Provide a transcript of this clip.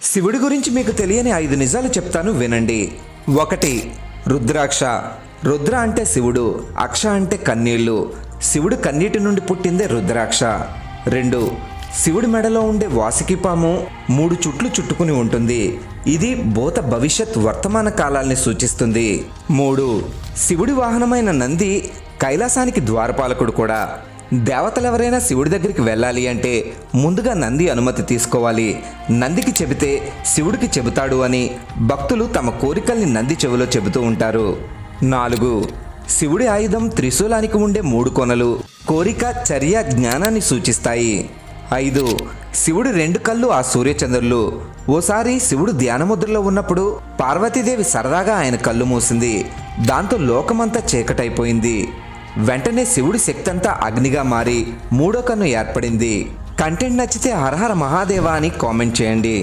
శివుడి గురించి మీకు తెలియని 5 నిజాలు చెప్తాను వినండి. 1. రుద్రాక్ష. రుద్ర అంటే శివుడు, అక్ష అంటే కన్నీళ్లు. శివుడు కన్నీటి నుండి పుట్టిందే రుద్రాక్ష. 2. శివుడి మెడలో ఉండే వాసుకి పాము 3 చుట్లు చుట్టుకుని ఉంటుంది. ఇది భూత భవిష్యత్ వర్తమాన కాలాల్ని సూచిస్తుంది. 3. శివుడి వాహనమైన నంది కైలాసానికి ద్వారపాలకుడు కూడా. దేవతలెవరైనా శివుడి దగ్గరికి వెళ్ళాలి అంటే ముందుగా నంది అనుమతి తీసుకోవాలి. నందికి చెబితే శివుడికి చెబుతాడు అని భక్తులు తమ కోరికల్ని నంది చెవిలో చెబుతూ ఉంటారు. 4. శివుడి ఆయుధం త్రిశూలానికి ఉండే 3 కొనలు కోరిక, చర్య, జ్ఞానాన్ని సూచిస్తాయి. 5. శివుడి 2 కళ్ళు ఆ సూర్యచంద్రులు. ఓసారి శివుడు ధ్యానముద్రలో ఉన్నప్పుడు పార్వతీదేవి సరదాగా ఆయన కళ్ళు మూసింది. దాంతో లోకమంతా చీకటైపోయింది. వెంటనే శివుడి శక్తి అంతా అగ్నిగా మారి 3వ కన్ను ఏర్పడింది. కంటెంట్ నచ్చితే హరహర మహాదేవా అని కామెంట్ చేయండి.